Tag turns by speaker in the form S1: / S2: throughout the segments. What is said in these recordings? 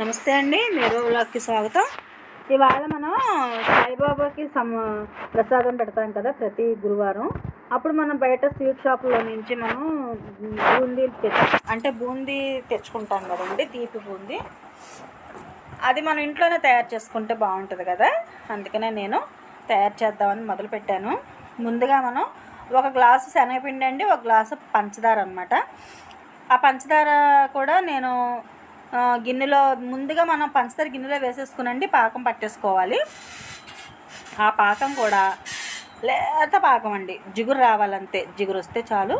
S1: నమస్తే అండి, మీరు వ్లాగ్కి స్వాగతం. ఇవాళ మనం సాయిబాబాకి ప్రసాదం పెడతాం కదా ప్రతి గురువారం. అప్పుడు మనం బయట స్వీట్ షాపులో నుంచి మనం బూందీ బూందీ తెచ్చుకుంటాం కదండి, తీపి బూందీ. అది మనం ఇంట్లోనే తయారు చేసుకుంటే బాగుంటుంది కదా, అందుకనే నేను తయారు చేద్దామని మొదలుపెట్టాను. ముందుగా మనం ఒక గ్లాసు శనగపిండి అండి, ఒక గ్లాసు పంచదార అనమాట. ఆ పంచదార కూడా నేను గిన్నెలో ముందుగా మనం పంచదార గిన్నెలో వేసేసుకునండి పాకం పట్టేసుకోవాలి. ఆ పాకం కూడా లేత పాకం అండి, జిగురు రావాలంతే. జిగురు వస్తే చాలు,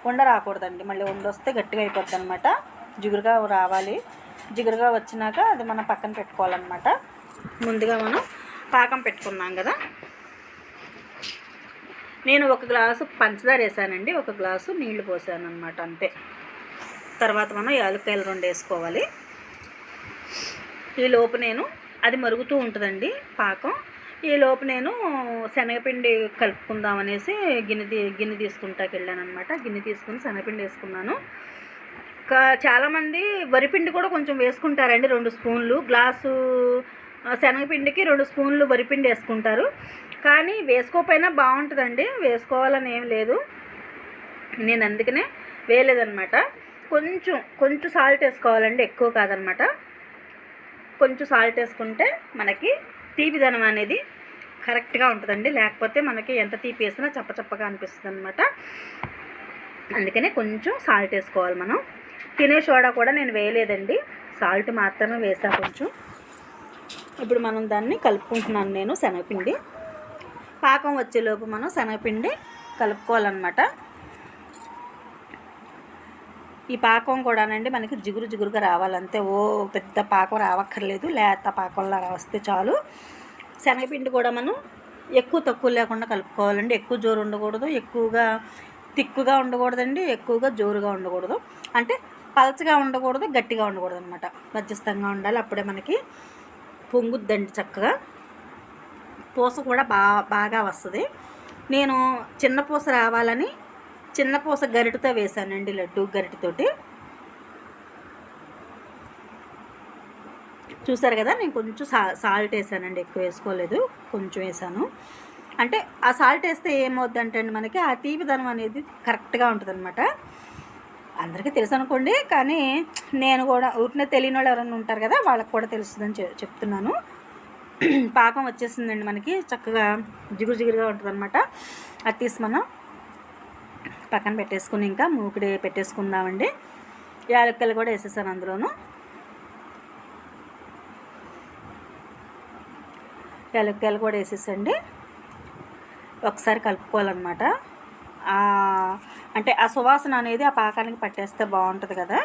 S1: ఉండ రాకూడదండి. మళ్ళీ ఉండ వస్తే గట్టిగా అయిపోద్ది అనమాట. జిగురుగా రావాలి. జిగురుగా వచ్చినాక అది మనం పక్కన పెట్టుకోవాలన్నమాట. ముందుగా మనం పాకం పెట్టుకున్నాం కదా, నేను ఒక గ్లాసు పంచదార వేసానండి, ఒక గ్లాసు నీళ్లు పోసాను అనమాట, అంతే. తర్వాత మనం యాలక్కాయలు 2 వేసుకోవాలి. ఈ లోపు నేను అది మరుగుతూ ఉంటుందండి పాకం. ఈ లోపు నేను శనగపిండి కలుపుకుందామనేసి గిన్నె తీసుకుంటాకి వెళ్ళాను అనమాట. గిన్నె తీసుకుని శనగపిండి వేసుకున్నాను. చాలామంది వరిపిండి కూడా కొంచెం వేసుకుంటారండి, 2 స్పూన్లు. గ్లాసు శనగపిండికి 2 స్పూన్లు వరిపిండి వేసుకుంటారు. కానీ వేసుకోకపోయినా బాగుంటుందండి, వేసుకోవాలని ఏం లేదు. నేను అందుకనే వేయలేదన్నమాట. కొంచెం సాల్ట్ వేసుకోవాలండి, ఎక్కువ కాదనమాట. కొంచెం సాల్ట్ వేసుకుంటే మనకి తీపిదనం అనేది కరెక్ట్గా ఉంటుందండి. లేకపోతే మనకి ఎంత తీపి వేసినా చప్పచప్పగా అనిపిస్తుంది అనమాట. అందుకనే కొంచెం సాల్ట్ వేసుకోవాలి మనం. తినే సోడా కూడా నేను వేయలేదండి, సాల్ట్ మాత్రమే వేసా కొంచెం. ఇప్పుడు మనం దాన్ని కలుపుకుంటున్నాను నేను. శనగపిండి పాకం వచ్చేలోపు మనం శనగపిండి కలుపుకోవాలన్నమాట. ఈ పాకం కూడానండి మనకి జిగురుగా రావాలంతే. పెద్ద పాకం రావక్కర్లేదు, లేత పాకంలా వస్తే చాలు. శనగపిండి కూడా మనం ఎక్కువ తక్కువ లేకుండా కలుపుకోవాలండి. ఎక్కువ జోరు ఉండకూడదు, ఎక్కువగా తిక్కుగా ఉండకూడదండి, ఎక్కువగా జోరుగా ఉండకూడదు. అంటే పలచగా ఉండకూడదు, గట్టిగా ఉండకూడదు అనమాట. మధ్యస్థంగా ఉండాలి. అప్పుడే మనకి పొంగుద్దండి చక్కగా. పూస కూడా బాగా వస్తుంది. నేను చిన్న పూస రావాలని చిన్న పూస గరిటతో వేసానండి, లడ్డు గరిటతోటి. చూసారు కదా, నేను కొంచెం సాల్ట్ వేసానండి, ఎక్కువ వేసుకోలేదు, కొంచెం వేసాను. అంటే ఆ సాల్ట్ వేస్తే ఏమవుద్దంటే అండి మనకి ఆ తీపిదనం అనేది కరెక్ట్గా ఉంటుంది అనమాట. అందరికీ తెలుసు అనుకోండి, కానీ నేను కూడా ఊరినే తెలియని వాళ్ళు ఎవరైనా ఉంటారు కదా, వాళ్ళకి కూడా తెలుస్తుందని చెప్తున్నాను. పాకం వచ్చేసిందండి మనకి, చక్కగా జిగురుగా ఉంటుంది అనమాట. అది తీసి మనం పక్కన పెట్టేసుకుని ఇంకా మూకుడి పెట్టేసుకుందామండి. యాలక్కాయలు కూడా వేసేసాను అందులోను. యాలక్కాయలు కూడా వేసేసండి, ఒకసారి కలుపుకోవాలన్నమాట. అంటే ఆ సువాసన అనేది ఆ పాకానికి పట్టేస్తే బాగుంటుంది కదా.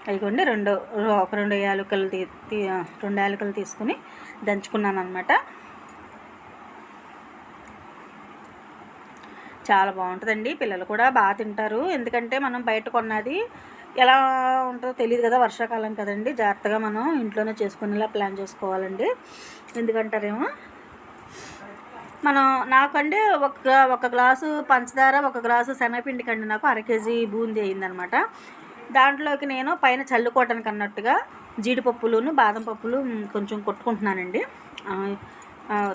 S1: అయిగోండి, రెండు యాలకులు తీసుకుని దంచుకున్నాను అనమాట. చాలా బాగుంటుందండి, పిల్లలు కూడా బాగా తింటారు. ఎందుకంటే మనం బయట కొన్నది ఎలా ఉంటుందో తెలియదు కదా, వర్షాకాలం కదండి. జాగ్రత్తగా మనం ఇంట్లోనే చేసుకునేలా ప్లాన్ చేసుకోవాలండి. ఎందుకంటారేమో నాకంటే ఒక గ్లాసు పంచదార, ఒక గ్లాసు శనగపిండి కండి నాకు 1/2 కేజీ బూందీ అయిందనమాట. దాంట్లోకి నేను పైన చల్లుకోవటానికి అన్నట్టుగా జీడిపప్పులును బాదం పప్పులు కొంచెం కొట్టుకుంటున్నానండి.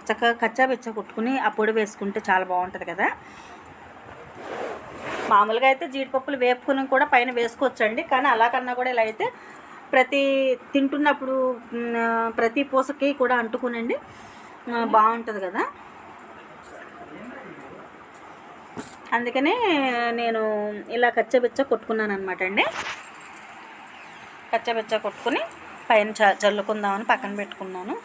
S1: చక్కగా కచ్చాపిచ్చా కొట్టుకుని ఆ పొడి వేసుకుంటే చాలా బాగుంటుంది కదా. మామూలుగా అయితే జీడిపప్పులు వేపుకుని కూడా పైన వేసుకోవచ్చండి, కానీ అలా కన్నా కూడా ఇలా అయితే తింటున్నప్పుడు ప్రతి పూసకి కూడా అంటుకునండి బాగుంటుంది కదా. అందుకనే నేను ఇలా కచ్చాపిచ్చా కొట్టుకున్నాను అనమాట అండి. కచ్చాపిచ్చా కొట్టుకుని పైన చల్లుకుందామని పక్కన పెట్టుకున్నాను.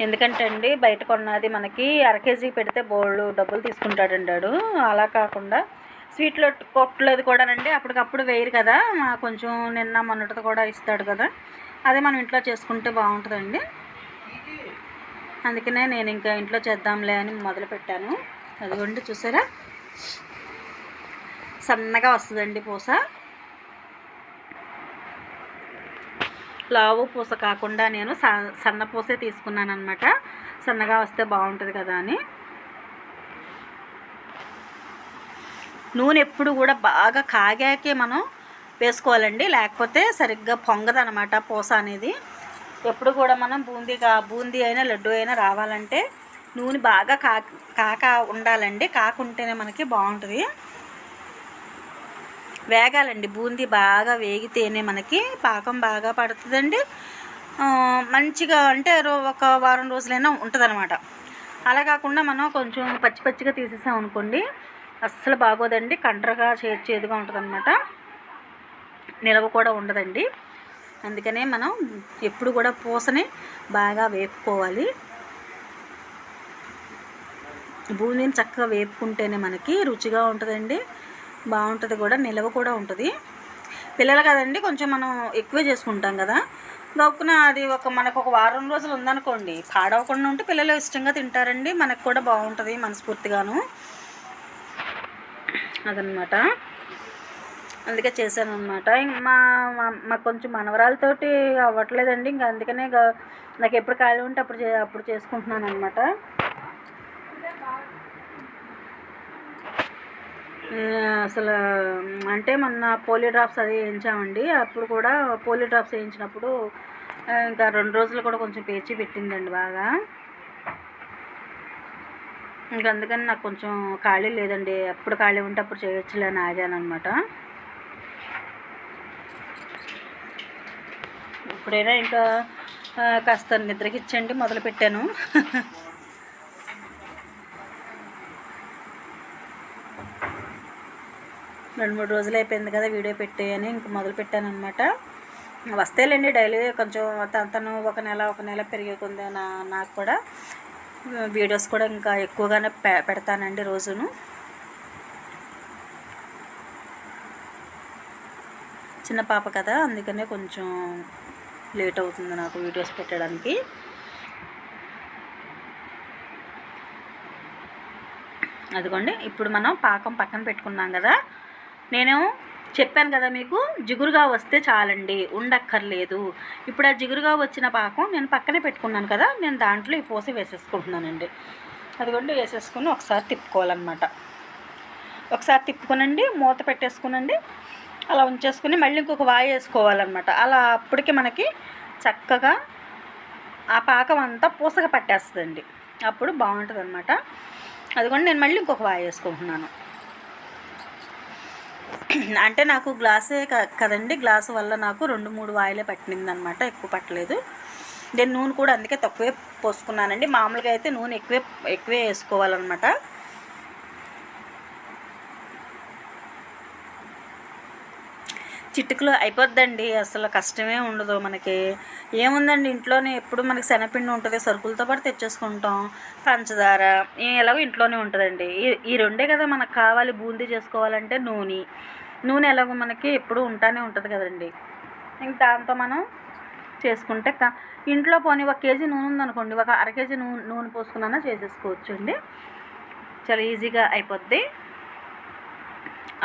S1: ఎందుకంటే అండి బయట కొన్నది మనకి 1/2 కేజీ పెడితే బోల్డ్ డబ్బులు తీసుకుంటాడండి వాడు. అలా కాకుండా స్వీట్లో కొట్టలేదు కూడానండి అప్పటికప్పుడు వేయరు కదా, కొంచెం నిన్న మొన్నటితో కూడా ఇస్తాడు కదా, అదే మనం ఇంట్లో చేసుకుంటే బాగుంటుందండి. అందుకనే నేను ఇంకా ఇంట్లో చేద్దాంలే అని మొదలుపెట్టాను. అదిగోండి చూసారా, సన్నగా వస్తుందండి పూస. లావు పూస కాకుండా నేను సన్న పూసే తీసుకున్నాను అనమాట. సన్నగా వస్తే బాగుంటుంది కదా అని. నూనె ఎప్పుడు కూడా బాగా కాగాకే మనం వేసుకోవాలండి, లేకపోతే సరిగ్గా పొంగదనమాట పూస అనేది. ఎప్పుడు కూడా మనం బూందీ అయినా లడ్డు అయినా రావాలంటే నూనె బాగా కాక ఉండాలండి. కాకుంటేనే మనకి బాగుంటుంది. వేగాలండి, బూందీ బాగా వేగితేనే మనకి పాకం బాగా పడుతుందండి. మంచిగా అంటే ఒక వారం రోజులైనా ఉంటుందన్నమాట. అలా కాకుండా మనం కొంచెం పచ్చి పచ్చిగా తీసేసాం అనుకోండి, అస్సలు బాగోదండి. కండ్రగా చేదుగా ఉంటుందన్నమాట, నిలవ కూడా ఉండదండి. అందుకనే మనం ఎప్పుడు కూడా పూసని బాగా వేపుకోవాలి. బూందీని చక్కగా వేపుకుంటేనే మనకి రుచిగా ఉంటుందండి, బాగుంటుంది కూడా, నిలవ కూడా ఉంటుంది. పిల్లలు కదండి, కొంచెం మనం ఎక్కువే చేసుకుంటాం కదా, గౌక్కున అది మనకు ఒక వారం రోజులు ఉందనుకోండి, పాడవకుండా ఉంటే పిల్లలు ఇష్టంగా తింటారండి, మనకు కూడా బాగుంటుంది మనస్ఫూర్తిగాను. అదనమాట, అందుకే చేశాను అనమాట. మాకు కొంచెం మనవరాలతోటి అవ్వట్లేదండి, ఇంకా అందుకనే నాకు ఎప్పుడు ఖాళీ ఉంటే అప్పుడు చేసుకుంటున్నాను అనమాట. అసలు అంటే మొన్న పోలియో డ్రాప్స్ అది వేయించామండి. అప్పుడు కూడా పోలియో డ్రాప్స్ వేయించినప్పుడు ఇంకా 2 రోజులు కూడా కొంచెం పేచి పెట్టిందండి బాగా. ఇంకా అందుకని నాకు కొంచెం ఖాళీ లేదండి, ఎప్పుడు ఖాళీ ఉంటే అప్పుడు చేయొచ్చులే అని ఆగాను అనమాట. ఇప్పుడైనా ఇంకా కాస్త నిద్రకిచ్చండి మొదలు పెట్టాను. 2-3 రోజులు అయిపోయింది కదా వీడియో పెట్టేయని ఇంక మొదలు పెట్టాను అనమాట. వస్తేలేండి డైలీ కొంచెం తను ఒక నెల పెరిగే కొంది నాకు కూడా వీడియోస్ కూడా ఇంకా ఎక్కువగానే పెడతానండి రోజును. చిన్న పాప కదా, అందుకనే కొంచెం లేట్ అవుతుంది నాకు వీడియోస్ పెట్టడానికి. అదిగోండి, ఇప్పుడు మనం పాకం పక్కన పెట్టుకున్నాం కదా, నేను చెప్పాను కదా మీకు జిగురుగా వస్తే చాలండి, ఉండక్కర్లేదు. ఇప్పుడు ఆ జిగురుగా వచ్చిన పాకం నేను పక్కనే పెట్టుకున్నాను కదా, నేను దాంట్లో ఈ పూస వేసేసుకుంటున్నానండి. అదిగోండి, వేసేసుకుని ఒకసారి తిప్పుకోవాలన్నమాట. ఒకసారి తిప్పుకునండి, మూత పెట్టేసుకునండి, అలా ఉంచేసుకుని మళ్ళీ ఇంకొక వాయి వేసుకోవాలన్నమాట. అలా అప్పటికి మనకి చక్కగా ఆ పాకం అంతా పూసగా పట్టేస్తుందండి, అప్పుడు బాగుంటుంది అనమాట. అదిగోండి, నేను మళ్ళీ ఇంకొక వాయి వేసుకుంటున్నాను. అంటే నాకు గ్లాసే కదండి, గ్లాసు వల్ల నాకు 2-3 వాయిలే పట్టింది అనమాట, ఎక్కువ పట్టలేదు. నేను నూనె కూడా అందుకే తక్కువే పోసుకున్నానండి. మామూలుగా అయితే నూనె ఎక్కువే వేసుకోవాలన్నమాట. చిటికలో అయిపోద్దండి, అసలు కష్టమే ఉండదు మనకి. ఏముందండి, ఇంట్లోనే ఎప్పుడు మనకి శనగపిండి ఉంటుంది, సరుకులతో పాటు తెచ్చేసుకుంటాం, పంచదార ఎలాగో ఇంట్లోనే ఉంటుందండి. ఈ రెండే కదా మనకు కావాలి. బూందీ చేసుకోవాలంటే నూనె ఎలాగో మనకి ఎప్పుడు ఉంటానే ఉంటుంది కదండి. ఇంక దాంతో మనం చేసుకుంటే ఇంట్లో పోనీ 1 కేజీ నూనె ఉందనుకోండి, ఒక అర కేజీ నూనె పోసుకున్నా చేసేసుకోవచ్చు అండి, చాలా ఈజీగా అయిపోద్ది.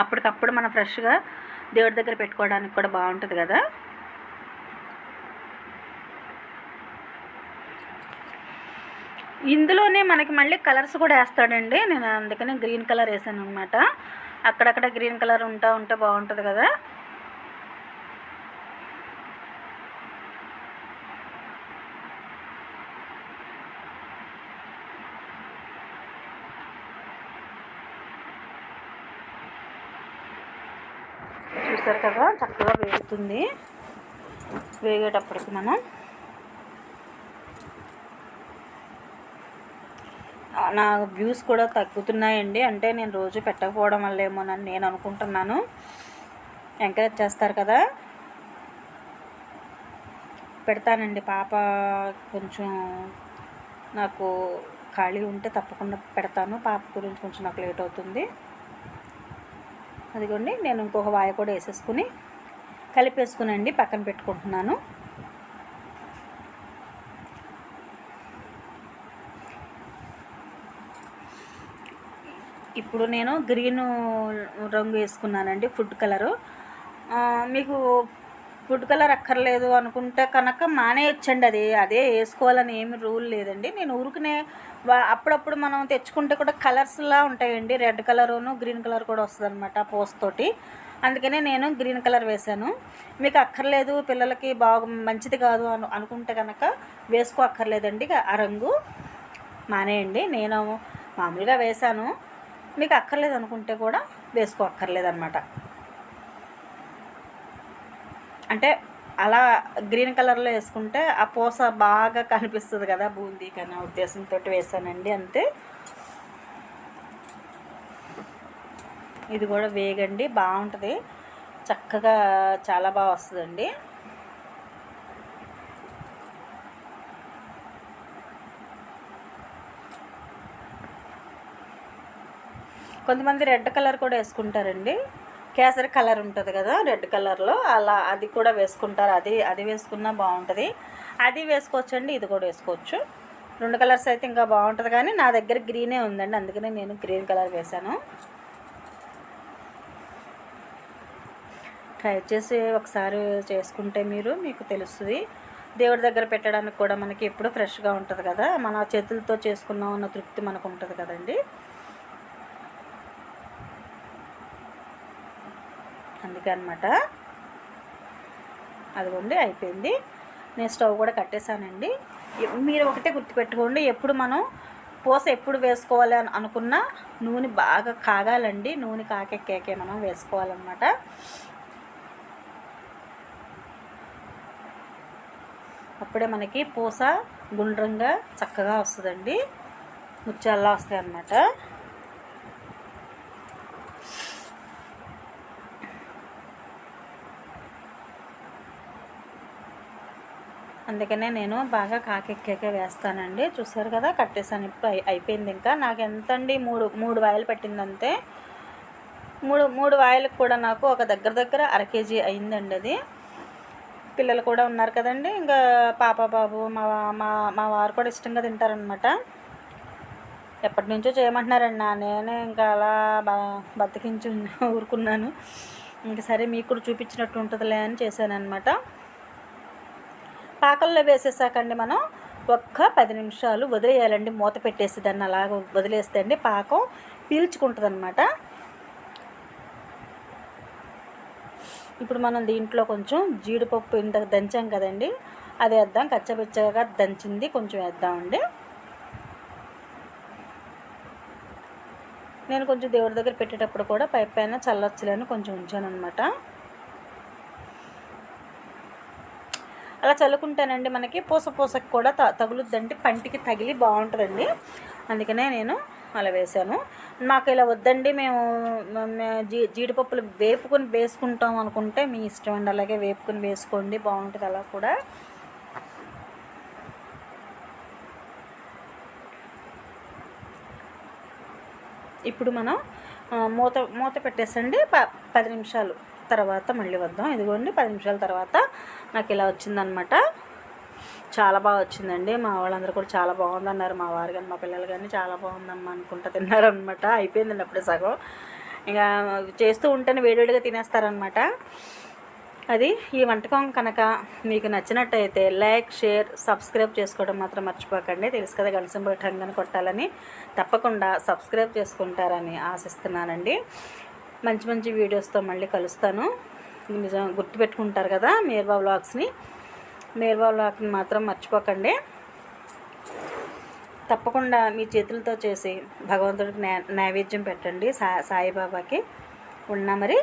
S1: అప్పటికప్పుడు మనం ఫ్రెష్గా దేవుడి దగ్గర పెట్టుకోవడానికి కూడా బాగుంటుంది కదా. ఇందులోనే మనకి మళ్ళీ కలర్స్ కూడా వేస్తాడండి, నేను అందుకనే గ్రీన్ కలర్ వేసాను అనమాట. అక్కడక్కడ గ్రీన్ కలర్ ఉంటే బాగుంటుంది కదా. చూసారు కదా, చక్కగా వేగుతుంది. వేగేటప్పటికి మనం నా వ్యూస్ కూడా తగ్గుతున్నాయండి, అంటే నేను రోజు పెట్టకపోవడం వల్ల ఏమోనని నేను అనుకుంటున్నాను. ఎంకరేజ్ చేస్తారు కదా, పెడతానండి. పాప కొంచెం నాకు ఖాళీ ఉంటే తప్పకుండా పెడతాను, పాప గురించి కొంచెం నాకు లేట్ అవుతుంది. అదిగోండి, నేను ఇంకొక వాయి కూడా వేసేసుకుని కలిపేసుకునండి పక్కన పెట్టుకుంటున్నాను. ఇప్పుడు నేను గ్రీన్ రంగు వేసుకున్నానండి, ఫుడ్ కలరు. మీకు ఫుడ్ కలర్ అక్కర్లేదు అనుకుంటే కనుక మానేయొచ్చండి. అదే వేసుకోవాలని ఏమి రూల్ లేదండి. నేను ఊరికనే అప్పుడప్పుడు మనం తెచ్చుకుంటే కూడా కలర్స్లా ఉంటాయండి. రెడ్ కలరును గ్రీన్ కలర్ కూడా వస్తుంది అనమాట పూసతోటి. అందుకనే నేను గ్రీన్ కలర్ వేశాను. మీకు అక్కర్లేదు, పిల్లలకి మంచిది కాదు అనుకుంటే కనుక వేసుకో అక్కర్లేదండి. ఆ రంగు మానేయండి. నేను మామూలుగా వేశాను. మీకు అక్కర్లేదు అనుకుంటే కూడా వేసుకో అక్కర్లేదు అనమాట. అంటే అలా గ్రీన్ కలర్లో వేసుకుంటే ఆ పూస బాగా కనిపిస్తుంది కదా బూందీ కన్నా ఉద్దేశంతో వేసానండి, అంతే. ఇది కూడా వేగండి, బాగుంటుంది, చక్కగా చాలా బాగా వస్తుందండి. కొంతమంది రెడ్ కలర్ కూడా వేసుకుంటారండి. కేసరి కలర్ ఉంటుంది కదా రెడ్ కలర్లో, అలా అది కూడా వేసుకుంటారు. అది వేసుకున్నా బాగుంటుంది. అది వేసుకోవచ్చండి, ఇది కూడా వేసుకోవచ్చు. 2 కలర్స్ అయితే ఇంకా బాగుంటుంది. కానీ నా దగ్గర గ్రీనే ఉందండి, అందుకనే నేను గ్రీన్ కలర్ వేశాను. ట్రై చేసి ఒకసారి చేసుకుంటే మీకు తెలుస్తుంది. దేవుడి దగ్గర పెట్టడానికి కూడా మనకి ఎప్పుడు ఫ్రెష్గా ఉంటుంది కదా, మన చేతులతో చేసుకున్నాం అన్న తృప్తి మనకు ఉంటుంది కదండి. అందుకే అనమాట. అదిగోండి అయిపోయింది. నేను స్టవ్ కూడా కట్టేశానండి. మీరు ఒకటే గుర్తుపెట్టుకోండి, ఎప్పుడు మనం పూస ఎప్పుడు వేసుకోవాలి అని అనుకున్నా నూనె బాగా కాగాలండి. నూనె కాకెక్కాకే మనం వేసుకోవాలన్నమాట. అప్పుడే మనకి పూస గుండ్రంగా చక్కగా వస్తుందండి, ముత్యాల్లా వస్తాయి అన్నమాట. అందుకనే నేను బాగా కాకెక్కాకే వేస్తానండి. చూసారు కదా, కట్టేసాను. ఇప్పుడు అయిపోయింది. ఇంకా నాకు ఎంత అండి, మూడు వాయిలు పట్టిందంతే. మూడు వాయిలకు కూడా నాకు ఒక దగ్గర 1/2 kg అయిందండి. అది పిల్లలు కూడా ఉన్నారు కదండి, ఇంకా పాప బాబు మా వారు కూడా ఇష్టంగా తింటారనమాట. ఎప్పటి నుంచో చేయమంటున్నారండి. నేనే ఇంకా అలా బతికించి ఊరుకున్నాను. ఇంకా సరే మీకు కూడా చూపించినట్టు ఉంటుందిలే అని చేశాను అనమాట. పాకల్లో వేసేసాకండి మనం ఒక్క 10 నిమిషాలు వదిలేయాలండి. మూత పెట్టేసి దాన్ని అలాగ వదిలేస్తే అండి పాకం పీల్చుకుంటుంది అనమాట. ఇప్పుడు మనం దీంట్లో కొంచెం జీడిపప్పు ఇంత దంచాం కదండి, అది వేద్దాం. కచ్చబెచ్చగా దంచింది కొంచెం వేద్దామండి. నేను కొంచెం దేవుడి దగ్గర పెట్టేటప్పుడు కూడా పైన చల్లొచ్చలేని కొంచెం ఉంచాను అనమాట. అలా చల్లుకుంటానండి మనకి పూసకు కూడా తగులుద్దండి, పంటికి తగిలి బాగుంటుందండి. అందుకనే నేను అలా వేసాను. మాకు ఇలా వద్దండి, మేము జీడిపప్పులు వేపుకొని వేసుకుంటాం అనుకుంటే మీ ఇష్టం అండి, అలాగే వేపుకొని వేసుకోండి, బాగుంటుంది అలా కూడా. ఇప్పుడు మనం మూత పెట్టేసండి. 10 నిమిషాలు తర్వాత మళ్ళీ వద్దాం. ఇదిగోండి 10 నిమిషాల తర్వాత నాకు ఇలా వచ్చిందనమాట. చాలా బాగా వచ్చిందండి. మా వాళ్ళందరూ కూడా చాలా బాగుందన్నారు. మా వారు కానీ మా పిల్లలు కానీ చాలా బాగుందమ్మా అనుకుంటా తిన్నారనమాట. అయిపోయిందండి అప్పుడే సగం. ఇంకా చేస్తూ ఉంటేనే వేడివేడిగా తినేస్తారనమాట. అది ఈ వంటకం కనుక మీకు నచ్చినట్టయితే లైక్, షేర్, సబ్స్క్రైబ్ చేసుకోవడం మాత్రం మర్చిపోకండి. తెలుసు కదా, గంట సింబల్ టంగని కొట్టాలని. తప్పకుండా సబ్స్క్రైబ్ చేసుకుంటారని ఆశిస్తున్నానండి. మంచి వీడియోస్తో మళ్ళీ కలుస్తాను. నిజం గుర్తుపెట్టుకుంటారు కదా మేర్వా వ్లాగ్స్ని. మేర్వా వ్లాగ్ని మాత్రం మర్చిపోకండి. తప్పకుండా మీ చేతులతో చేసి భగవంతుడికి నైవేద్యం పెట్టండి. సాయిబాబాకి ఉన్నా మరి.